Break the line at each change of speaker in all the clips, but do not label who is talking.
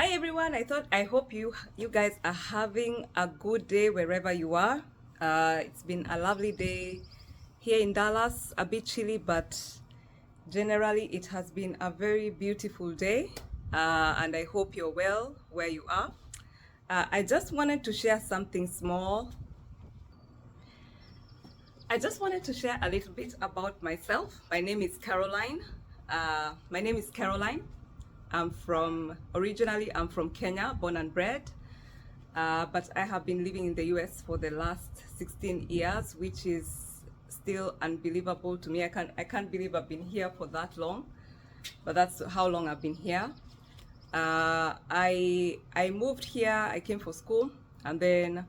Hi everyone. I hope you guys are having a good day wherever you are. It's been a lovely day here in Dallas, a bit chilly, but generally it has been a very beautiful day. And I hope you're well where you are. I just wanted to share something small. I just wanted to share a little bit about myself. My name is Caroline. Originally I'm from Kenya, born and bred. But I have been living in the US for the last 16 years, which is still unbelievable to me. I can't believe I've been here for that long, but that's how long I've been here. I moved here. I came for school, and then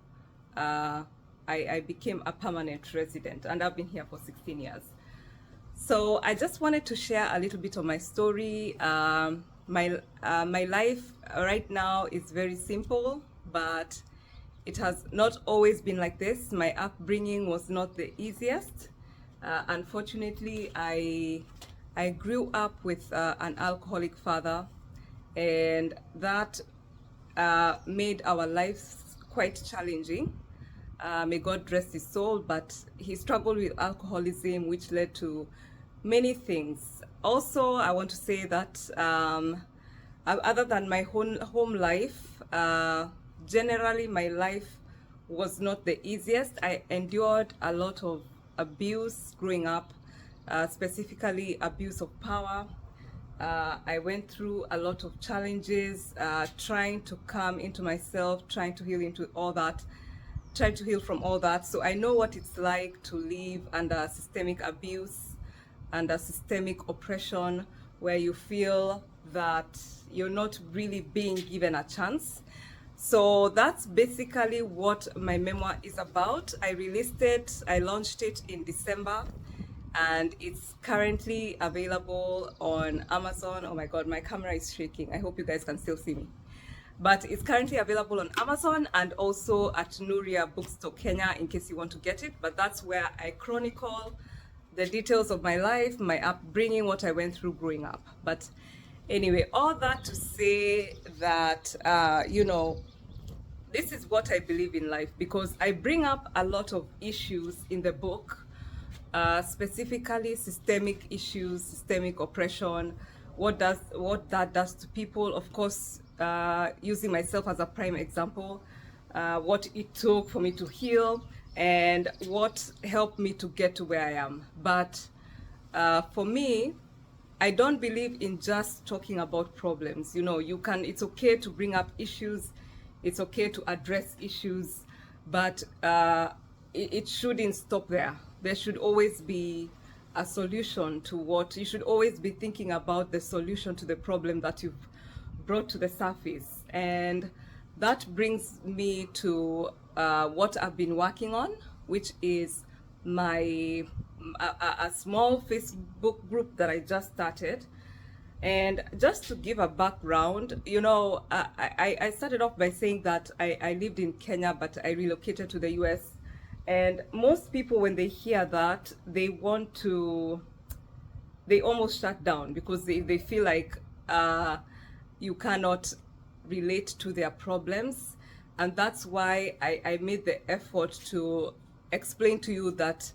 I became a permanent resident, and I've been here for 16 years. So I just wanted to share a little bit of my story. My life right now is very simple, but it has not always been like this. My upbringing was not the easiest. Unfortunately, I grew up with an alcoholic father, and that made our lives quite challenging. May God rest his soul, but he struggled with alcoholism, which led to many things. Also, I want to say that other than my home life, generally my life was not the easiest. I endured a lot of abuse growing up, specifically abuse of power. I went through a lot of challenges, trying to come into myself, trying to heal into all that, trying to heal from all that. So I know what it's like to live under systemic abuse, under systemic oppression, where you feel that you're not really being given a chance. So that's basically what my memoir is about. I released it, I launched it in December, and it's currently available on Amazon. Oh my God, my camera is shaking. I hope you guys can still see me. But it's currently available on Amazon and also at Nuria Bookstore Kenya in case you want to get it. But that's where I chronicle the details of my life, my upbringing, what I went through growing up. But anyway, all that to say that, this is what I believe in life, because I bring up a lot of issues in the book, specifically systemic issues, systemic oppression, what that does to people. Of course, using myself as a prime example, what it took for me to heal and what helped me to get to where I am. But for me, I don't believe in just talking about problems. It's okay to bring up issues, it's okay to address issues, but it shouldn't stop there. There should always be a solution to you should always be thinking about the solution to the problem that you've brought to the surface. And that brings me to what I've been working on, which is a small Facebook group that I just started. And just to give a background, I started off by saying that I lived in Kenya, but I relocated to the US. And most people, when they hear that, they almost shut down because they feel like you cannot relate to their problems. And that's why I made the effort to explain to you that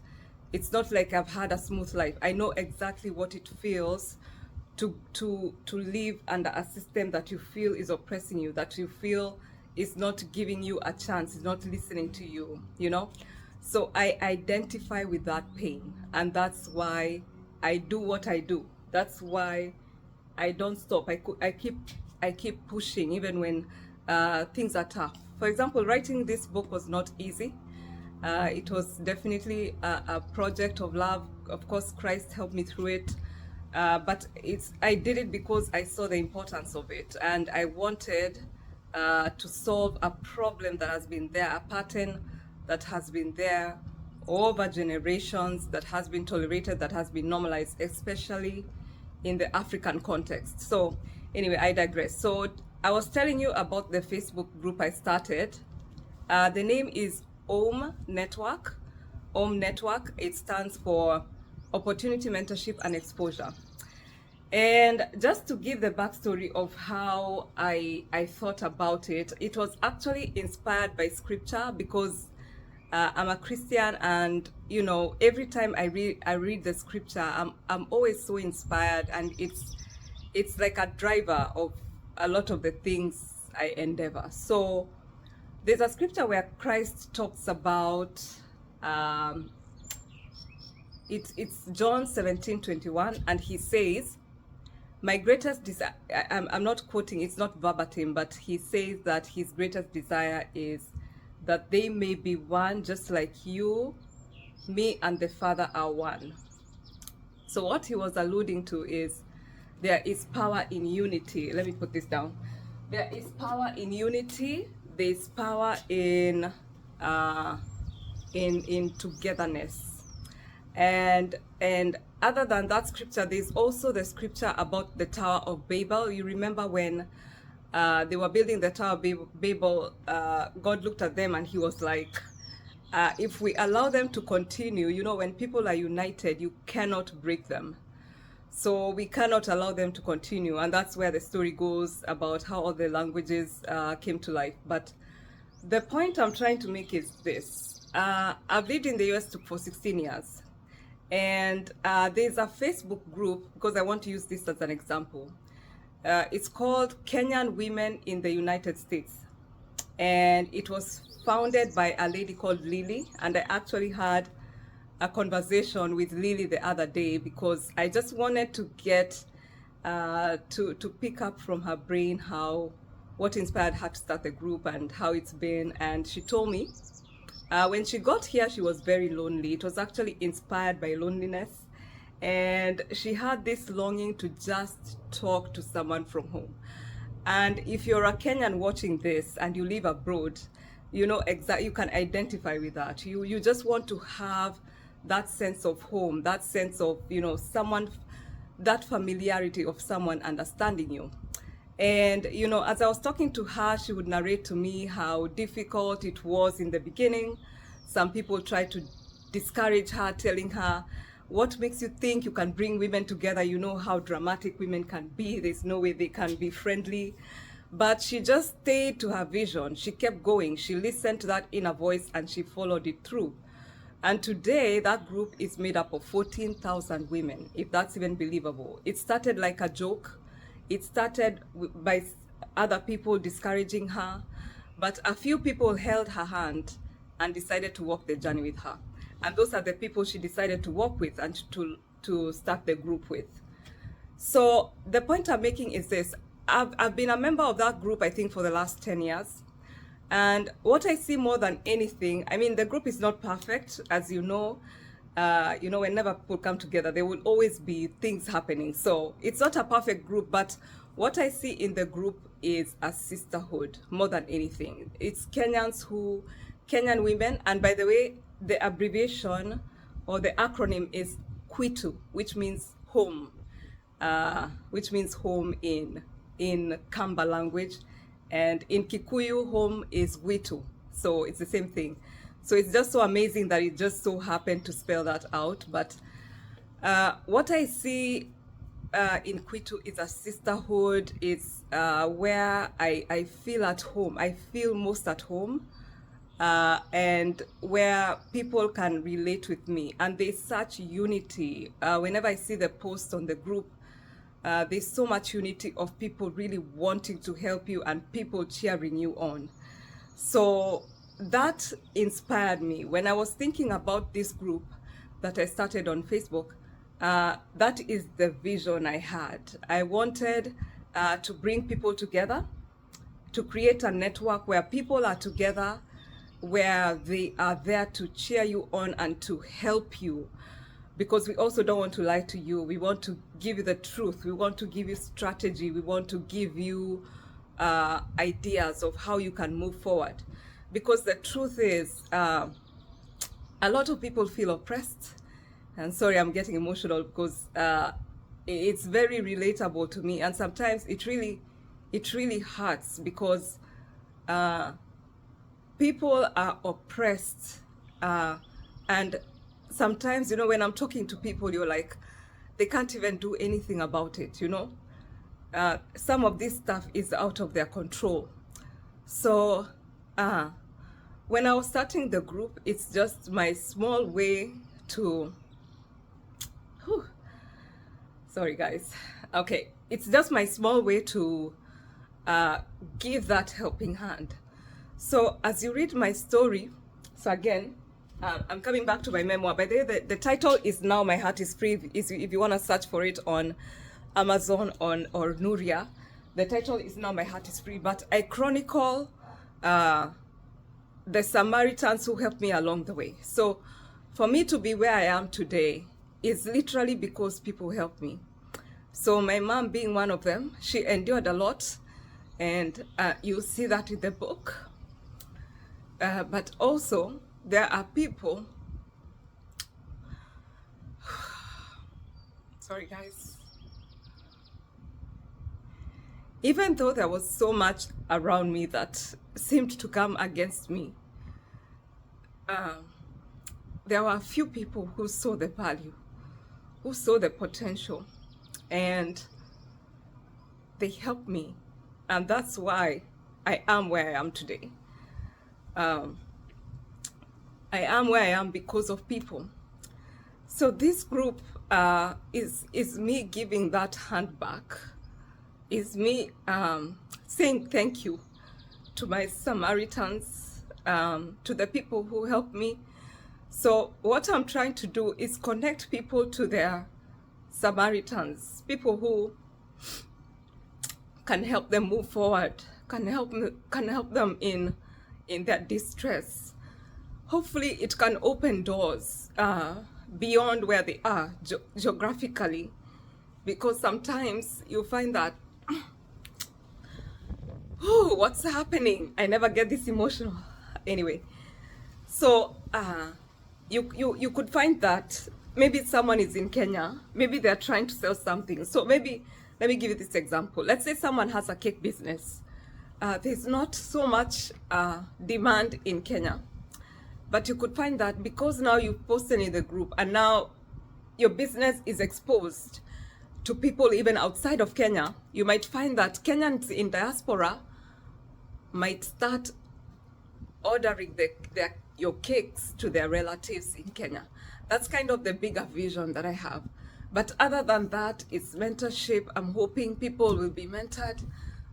it's not like I've had a smooth life. I know exactly what it feels to live under a system that you feel is oppressing you, that you feel is not giving you a chance, is not listening to you. So I identify with that pain, and that's why I do what I do. That's why I don't stop. I keep pushing even when things are tough. For example, writing this book was not easy. It was definitely a project of love. Of course, Christ helped me through it. But I did it because I saw the importance of it, and I wanted to solve a problem that has been there, a pattern that has been there over generations, that has been tolerated, that has been normalized, especially in the African context. So anyway, I digress. So I was telling you about the Facebook group I started. The name is OME Network. OME Network, it stands for Opportunity, Mentorship, and Exposure. And just to give the backstory of how I thought about it, it was actually inspired by scripture because I'm a Christian, and every time I read the scripture, I'm always so inspired, and it's like a driver of a lot of the things I endeavor. So there's a scripture where Christ talks about um, it's John 17:21, and he says, my greatest desire, I'm not quoting, it's not verbatim, but he says that his greatest desire is that they may be one, just like you, me, and the Father are one. So what he was alluding to is there is power in unity. Let me put this down. There is power in unity. There's power in togetherness. And other than that scripture, there's also the scripture about the Tower of Babel. You remember when they were building the Tower of Babel, God looked at them and he was like, if we allow them to continue, when people are united, you cannot break them. So we cannot allow them to continue. And that's where the story goes about how all the languages came to life. But the point I'm trying to make is this. I've lived in the US for 16 years. And there's a Facebook group, because I want to use this as an example. It's called Kenyan Women in the United States. And it was founded by a lady called Lily. And I actually had a conversation with Lily the other day because I just wanted to get to pick up from her brain what inspired her to start the group and how it's been. And she told me when she got here, she was very lonely. It was actually inspired by loneliness. And she had this longing to just talk to someone from home. And if you're a Kenyan watching this and you live abroad, you can identify with that. You just want to have that sense of home, that sense of, someone, that familiarity of someone understanding you. And, as I was talking to her, she would narrate to me how difficult it was in the beginning. Some people tried to discourage her, telling her, what makes you think you can bring women together? You know how dramatic women can be. There's no way they can be friendly. But she just stayed to her vision. She kept going. She listened to that inner voice and she followed it through. And today, that group is made up of 14,000 women, if that's even believable. It started like a joke. It started by other people discouraging her, but a few people held her hand and decided to walk the journey with her. And those are the people she decided to walk with and to start the group with. So the point I'm making is this. I've been a member of that group, I think, for the last 10 years. And what I see more than anything, I mean, the group is not perfect, as you know. Whenever people come together, there will always be things happening. So it's not a perfect group, but what I see in the group is a sisterhood more than anything. It's Kenyan women. And by the way, the abbreviation or the acronym is Kwitu, which means home, in Kamba language. And in Kikuyu, home is Witu. So it's the same thing. So it's just so amazing that it just so happened to spell that out. But what I see in Kwitu is a sisterhood. It's where I feel at home. I feel most at home. And where people can relate with me. And there's such unity. Whenever I see the post on the group, there's so much unity of people really wanting to help you and people cheering you on. So that inspired me. When I was thinking about this group that I started on Facebook, that is the vision I had. I wanted to bring people together, to create a network where people are together, where they are there to cheer you on and to help you. Because we also don't want to lie to you. We want to give you the truth. We want to give you strategy. We want to give you ideas of how you can move forward. Because the truth is, a lot of people feel oppressed. And sorry, I'm getting emotional because it's very relatable to me. And sometimes it really hurts because people are oppressed. And sometimes, when I'm talking to people, they can't even do anything about it, you know. Some of this stuff is out of their control. So when I was starting the group, it's just my small way to, whew, sorry guys, okay, it's just my small way to give that helping hand. So as you read my story, so again, I'm coming back to my memoir. By the way, the title is Now My Heart is Free. If you want to search for it on Amazon or Nuria, the title is Now My Heart is Free. But I chronicle the Samaritans who helped me along the way. So for me to be where I am today is literally because people helped me. So my mom being one of them, she endured a lot, and you'll see that in the book. But also, there are people, sorry guys, even though there was so much around me that seemed to come against me, there were a few people who saw the value, who saw the potential, and they helped me. And that's why I am where I am today. I am where I am because of people. So this group is me giving that hand back, is me saying thank you to my Samaritans, to the people who helped me. So what I'm trying to do is connect people to their Samaritans, people who can help them move forward, can help them in their distress. Hopefully it can open doors beyond where they are geographically, because sometimes you find that, oh, what's happening? I never get this emotional. Anyway, so you could find that maybe someone is in Kenya, maybe they're trying to sell something. So maybe, let me give you this example. Let's say someone has a cake business. There's not so much demand in Kenya. But you could find that because now you've posted in the group and now your business is exposed to people even outside of Kenya, you might find that Kenyans in diaspora might start ordering your cakes to their relatives in Kenya. That's kind of the bigger vision that I have. But other than that, it's mentorship. I'm hoping people will be mentored,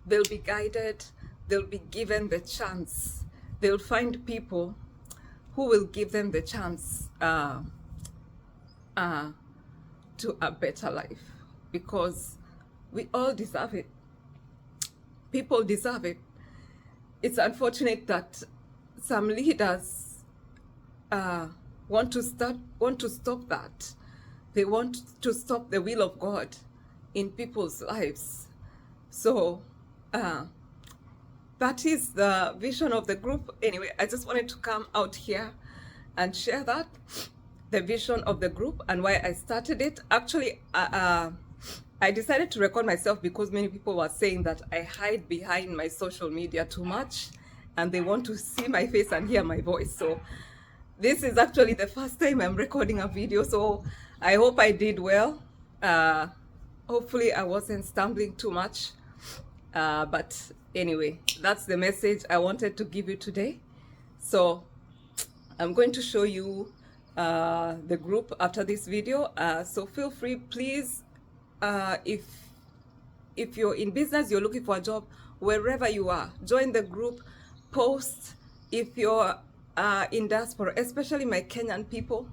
they'll be guided, they'll be given the chance. They'll find people who will give them the chance to a better life, because we all deserve it. People deserve it. It's unfortunate that some leaders want to stop that. They want to stop the will of God in people's lives. So that is the vision of the group. Anyway, I just wanted to come out here and share that, the vision of the group and why I started it. Actually, I decided to record myself because many people were saying that I hide behind my social media too much and they want to see my face and hear my voice. So this is actually the first time I'm recording a video, so I hope I did well. Hopefully I wasn't stumbling too much. But anyway, that's the message I wanted to give you today. So I'm going to show you the group after this video. So feel free, please, if you're in business, you're looking for a job, wherever you are, join the group, post. If you're in diaspora, especially my Kenyan people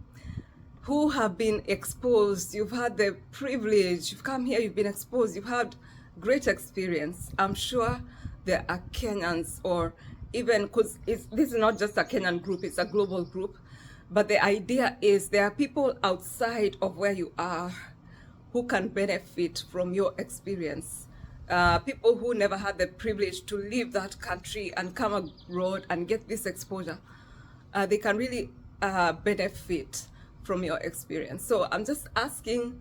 who have been exposed, you've had the privilege, you've come here, you've been exposed, you've had great experience. I'm sure there are Kenyans, or even, because this is not just a Kenyan group, it's a global group, but the idea is there are people outside of where you are who can benefit from your experience. People who never had the privilege to leave that country and come abroad and get this exposure, they can really benefit from your experience. So I'm just asking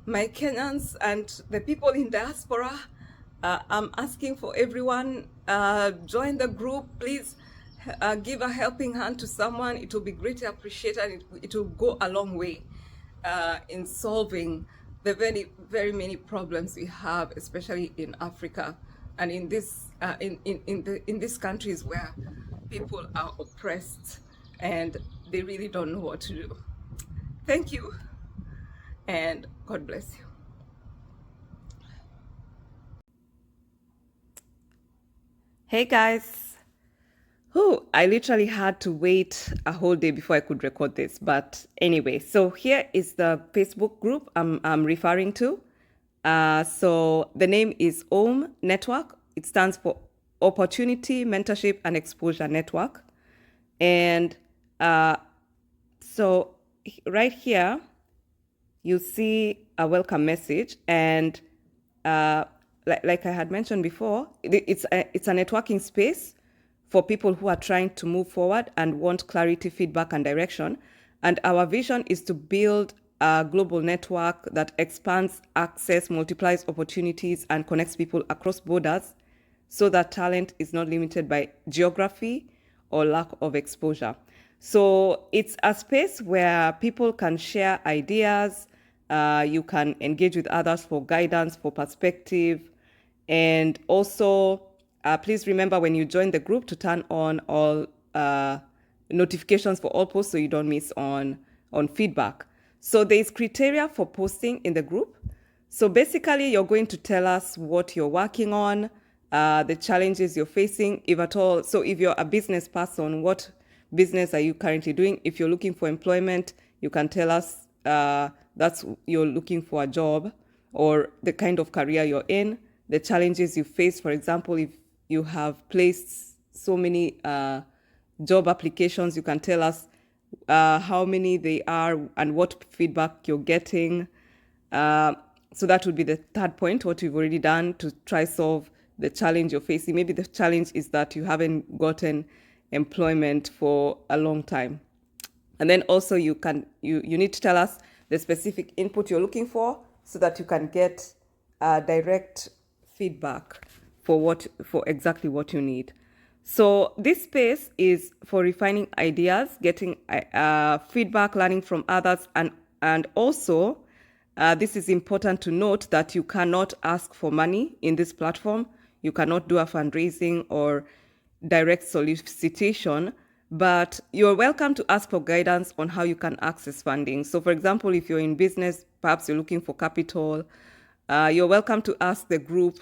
my Kenyans and the people in diaspora, I'm asking for everyone, join the group, please. Give a helping hand to someone. It will be greatly appreciated, and it will go a long way in solving the very many problems we have, especially in Africa and in these countries where people are oppressed and they really don't know what to do. Thank you, and God bless you. Hey guys. I literally had to wait a whole day before I could record this. But anyway, so here is the Facebook group I'm referring to. So the name is OME Network. It stands for Opportunity, Mentorship, and Exposure Network. And so right here, you see a welcome message. And like I had mentioned before, it's a networking space for people who are trying to move forward and want clarity, feedback, and direction. And our vision is to build a global network that expands access, multiplies opportunities, and connects people across borders so that talent is not limited by geography or lack of exposure. So it's a space where people can share ideas, you can engage with others for guidance, for perspective, and also please remember when you join the group to turn on all notifications for all posts so you don't miss on feedback. So there's criteria for posting in the group. So basically, you're going to tell us what you're working on, the challenges you're facing, if at all. So if you're a business person, what business are you currently doing? If you're looking for employment, you can tell us that's you're looking for a job or the kind of career you're in, the challenges you face. For example, if you have placed so many job applications, you can tell us how many they are and what feedback you're getting. So that would be the third point, what you've already done to try solve the challenge you're facing. Maybe the challenge is that you haven't gotten employment for a long time. And then also you need to tell us the specific input you're looking for so that you can get direct feedback for exactly what you need. So this space is for refining ideas, getting feedback, learning from others, and also this is important to note that you cannot ask for money in this platform. You cannot do a fundraising or direct solicitation, but you're welcome to ask for guidance on how you can access funding. So for example, if you're in business, perhaps you're looking for capital, you're welcome to ask the group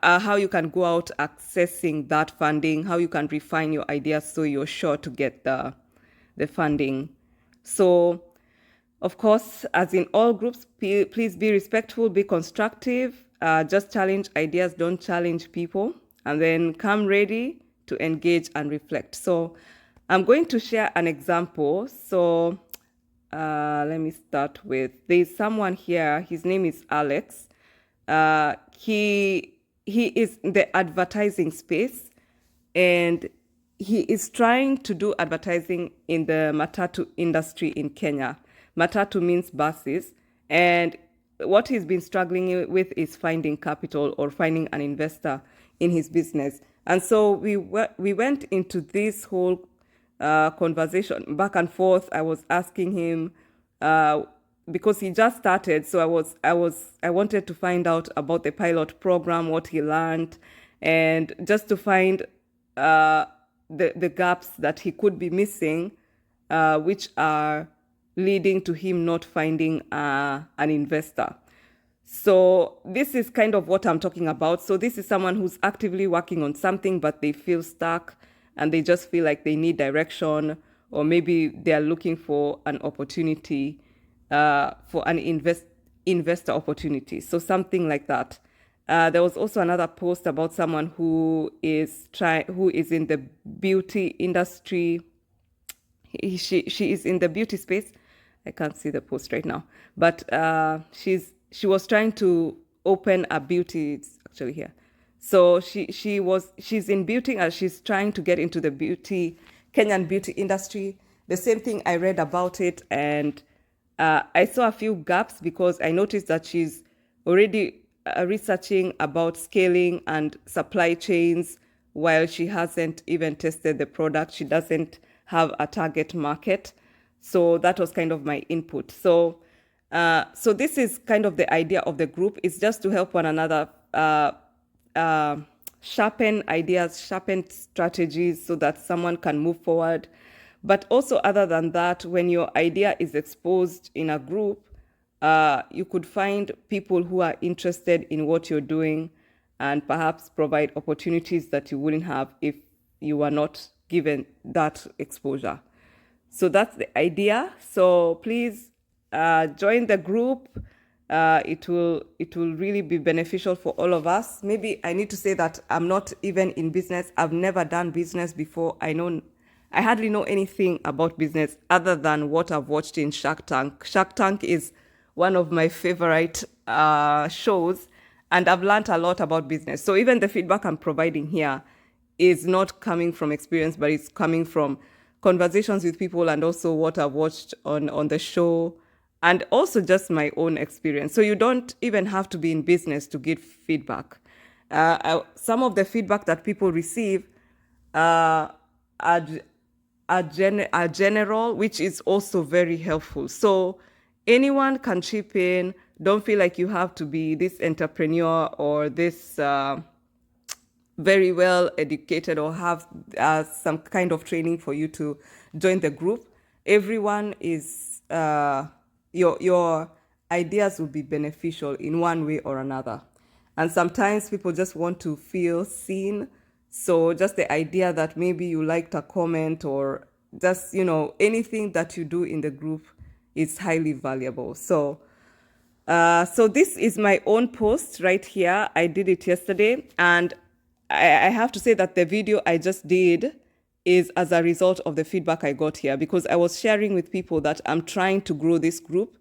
how you can go out accessing that funding, how you can refine your ideas so you're sure to get the funding. So of course, as in all groups, please be respectful, be constructive, just challenge ideas, don't challenge people, and then come ready to engage and reflect. So I'm going to share an example. So let me start with, there's someone here, his name is Alex. He is in the advertising space, and he is trying to do advertising in the matatu industry in Kenya. Matatu means buses, and what he's been struggling with is finding capital or finding an investor in his business. And so we went into this whole conversation back and forth. I was asking him because he just started, so I wanted to find out about the pilot program, what he learned, and just to find the gaps that he could be missing, which are leading to him not finding an investor. So this is kind of what I'm talking about. So this is someone who's actively working on something, but they feel stuck and they just feel like they need direction, or maybe they're looking for an opportunity, for an investor opportunity. So something like that. There was also another post about someone who is in the beauty industry. She is in the beauty space. I can't see the post right now, but she was trying to open a beauty. It's actually here. So she's in beauty and she's trying to get into the Kenyan beauty industry. The same thing, I read about it, and I saw a few gaps because I noticed that she's already researching about scaling and supply chains while she hasn't even tested the product. She doesn't have a target market. So that was kind of my input. So So this is kind of the idea of the group. It's just to help one another uh, sharpen ideas, sharpen strategies so that someone can move forward. But also, other than that, when your idea is exposed in a group, you could find people who are interested in what you're doing and perhaps provide opportunities that you wouldn't have if you were not given that exposure. So that's the idea. So please join the group. It will really be beneficial for all of us. Maybe I need to say that I'm not even in business. I've never done business before. I hardly know anything about business other than what I've watched in Shark Tank. Shark Tank is one of my favorite shows, and I've learned a lot about business. So even the feedback I'm providing here is not coming from experience, but it's coming from conversations with people and also what I've watched on the show and also just my own experience. So you don't even have to be in business to give feedback. Some of the feedback that people receive are, are general, which is also very helpful. So anyone can chip in. Don't feel like you have to be this entrepreneur or this very well educated or have some kind of training for you to join the group. Everyone is your ideas will be beneficial in one way or another. And sometimes people just want to feel seen. So just the idea that maybe you liked a comment or just, anything that you do in the group is highly valuable. So this is my own post right here. I did it yesterday, and I have to say that the video I just did is as a result of the feedback I got here, because I was sharing with people that I'm trying to grow this group.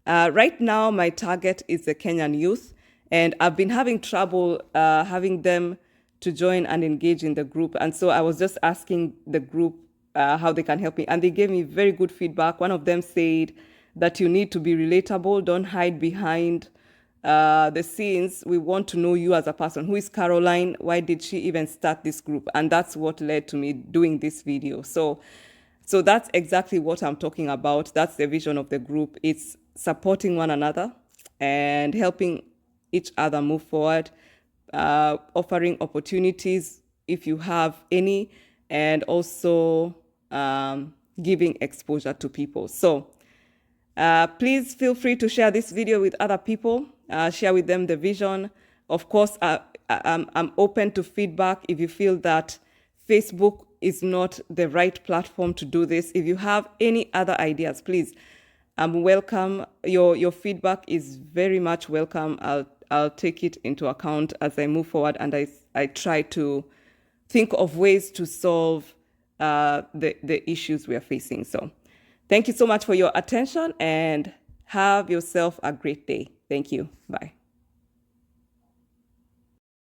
Right now, my target is the Kenyan youth, and I've been having trouble having them to join and engage in the group. And so I was just asking the group how they can help me, and they gave me very good feedback. One of them said that you need to be relatable, don't hide behind the scenes. We want to know you as a person. Who is Caroline? Why did she even start this group? And that's what led to me doing this video. So that's exactly what I'm talking about. That's the vision of the group. It's supporting one another and helping each other move forward, offering opportunities if you have any, and also giving exposure to people. So please feel free to share this video with other people, share with them the vision. Of course, I'm open to feedback. If you feel that Facebook is not the right platform to do this, if you have any other ideas, please, I'm welcome. Your feedback is very much welcome. I'll take it into account as I move forward, and I try to think of ways to solve the issues we are facing. So thank you so much for your attention, and have yourself a great day. Thank you. Bye.